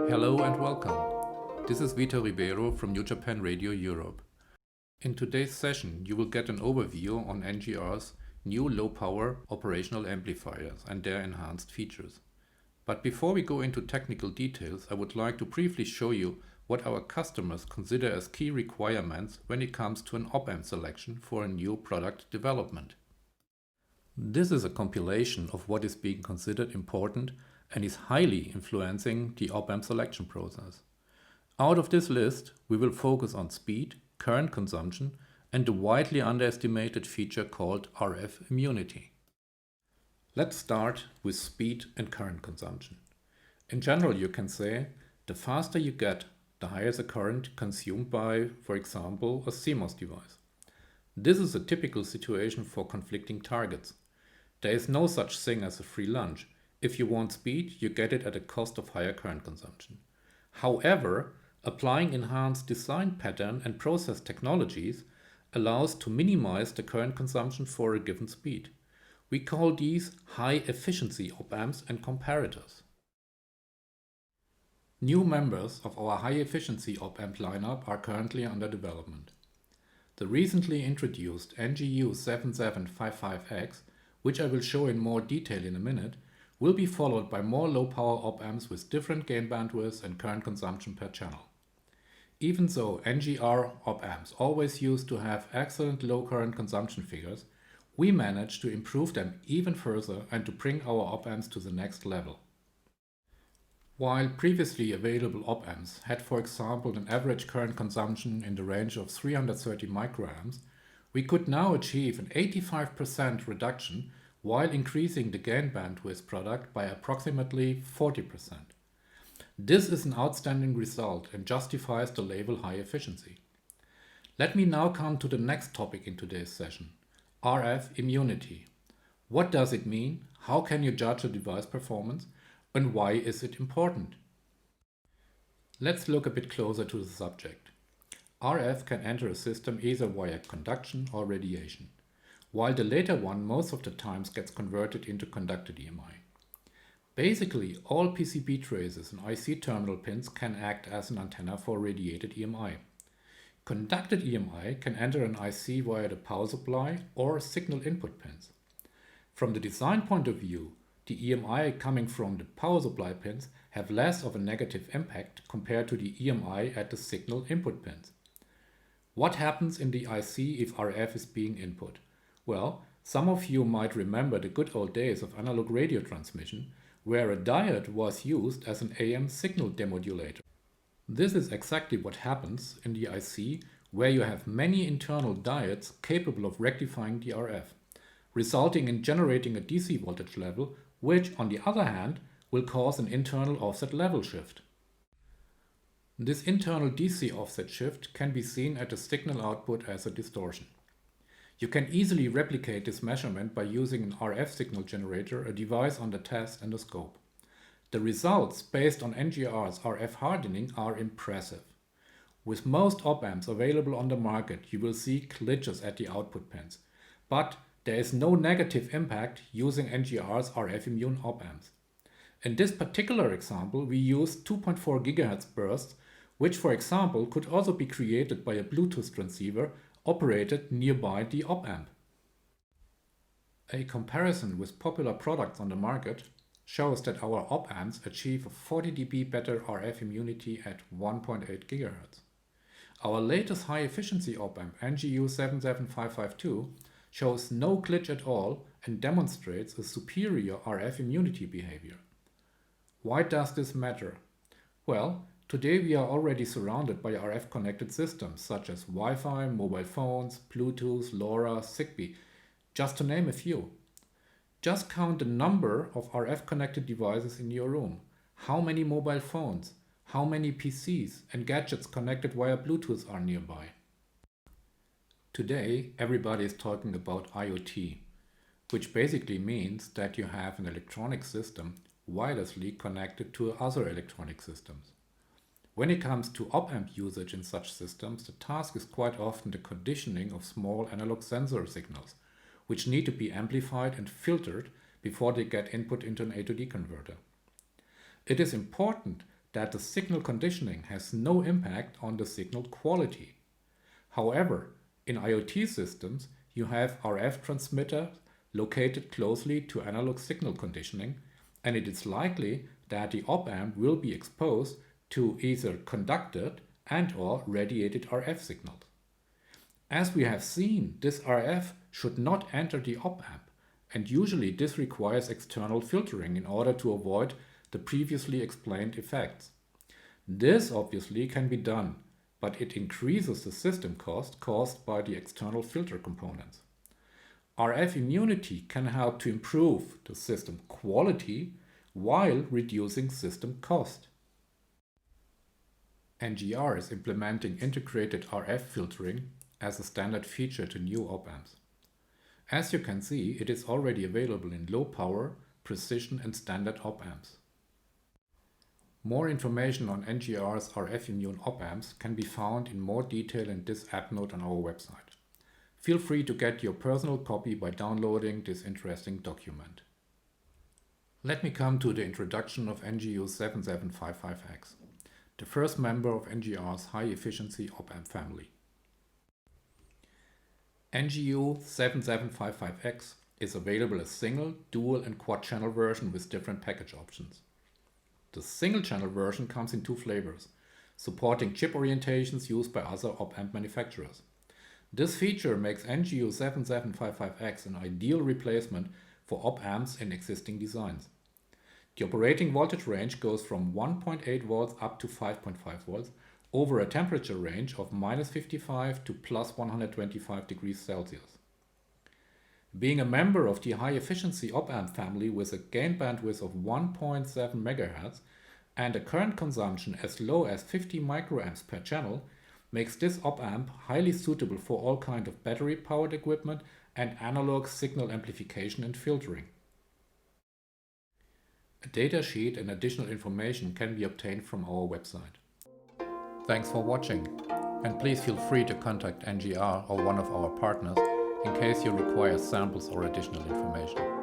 Hello and welcome. This is Vitor Ribeiro from NJR Radio Europe. In today's session, you will get an overview on NJR's new low-power operational amplifiers and their enhanced features. But before we go into technical details, I would like to briefly show you what our customers consider as key requirements when it comes to an OpAmp selection for a new product development. This is a compilation of what is being considered important and is highly influencing the OpAmp selection process. Out of this list, we will focus on speed, current consumption, and the widely underestimated feature called RF immunity. Let's start with speed and current consumption. In general, you can say the faster you get, the higher the current consumed by, for example, a CMOS device. This is a typical situation for conflicting targets. There is no such thing as a free lunch. If you want speed, you get it at a cost of higher current consumption. However, applying enhanced design pattern and process technologies allows to minimize the current consumption for a given speed. We call these high-efficiency op-amps and comparators. New members of our high-efficiency op-amp lineup are currently under development. The recently introduced NGU7755X, which I will show in more detail in a minute, will be followed by more low-power op-amps with different gain bandwidths and current consumption per channel. Even though NJR op-amps always used to have excellent low current consumption figures, we managed to improve them even further and to bring our op-amps to the next level. While previously available op-amps had, for example, an average current consumption in the range of 330 microamps, we could now achieve an 85% reduction while increasing the gain bandwidth product by approximately 40%. This is an outstanding result and justifies the label high efficiency. Let me now come to the next topic in today's session, RF immunity. What does it mean? How can you judge a device performance? And why is it important? Let's look a bit closer to the subject. RF can enter a system either via conduction or radiation, while the later one most of the times gets converted into conducted EMI. Basically, all PCB traces and IC terminal pins can act as an antenna for radiated EMI. Conducted EMI can enter an IC via the power supply or signal input pins. From the design point of view, the EMI coming from the power supply pins have less of a negative impact compared to the EMI at the signal input pins. What happens in the IC if RF is being input? Well, some of you might remember the good old days of analog radio transmission, where a diode was used as an AM signal demodulator. This is exactly what happens in the IC, where you have many internal diodes capable of rectifying the RF, resulting in generating a DC voltage level, which, on the other hand, will cause an internal offset level shift. This internal DC offset shift can be seen at the signal output as a distortion. You can easily replicate this measurement by using an RF signal generator, a device on the test and a scope. The results based on NJR's RF hardening are impressive. With most op-amps available on the market, you will see glitches at the output pins, but there is no negative impact using NJR's RF immune op-amps. In this particular example, we used 2.4 GHz bursts, which for example could also be created by a Bluetooth transceiver operated nearby the op-amp. A comparison with popular products on the market shows that our op-amps achieve a 40 dB better RF immunity at 1.8 GHz. Our latest high-efficiency op-amp, NGU77552, shows no glitch at all and demonstrates a superior RF immunity behavior. Why does this matter? Well, today we are already surrounded by RF connected systems such as Wi-Fi, mobile phones, Bluetooth, LoRa, Zigbee, just to name a few. Just count the number of RF connected devices in your room. How many mobile phones, how many PCs and gadgets connected via Bluetooth are nearby. Today everybody is talking about IoT, which basically means that you have an electronic system wirelessly connected to other electronic systems. When it comes to op-amp usage in such systems, the task is quite often the conditioning of small analog sensor signals, which need to be amplified and filtered before they get input into an A to D converter. It is important that the signal conditioning has no impact on the signal quality. However, in IoT systems, you have RF transmitters located closely to analog signal conditioning, and it is likely that the OpAmp will be exposed to either conducted and/or radiated RF signals. As we have seen, this RF should not enter the OpAmp, and usually this requires external filtering in order to avoid the previously explained effects. This obviously can be done, but it increases the system cost caused by the external filter components. RF immunity can help to improve the system quality while reducing system cost. NJR is implementing integrated RF filtering as a standard feature to new OpAmps. As you can see, it is already available in low power, precision and standard OpAmps. More information on NJR's RF immune OpAmps can be found in more detail in this app note on our website. Feel free to get your personal copy by downloading this interesting document. Let me come to the introduction of NGU7755X, the first member of NJR's high-efficiency OpAmp family. NGU7755X is available as single, dual and quad channel version with different package options. The single channel version comes in two flavors, supporting chip orientations used by other OpAmp manufacturers. This feature makes NGU7755X an ideal replacement for OpAmps in existing designs. The operating voltage range goes from 1.8 volts up to 5.5 volts over a temperature range of -55 to +125 degrees Celsius. Being a member of the high-efficiency OpAmp family with a gain bandwidth of 1.7 MHz and a current consumption as low as 50 microamps per channel makes this OpAmp highly suitable for all kinds of battery-powered equipment and analog signal amplification and filtering. A datasheet and additional information can be obtained from our website. Thanks for watching, and please feel free to contact NJR or one of our partners in case you require samples or additional information.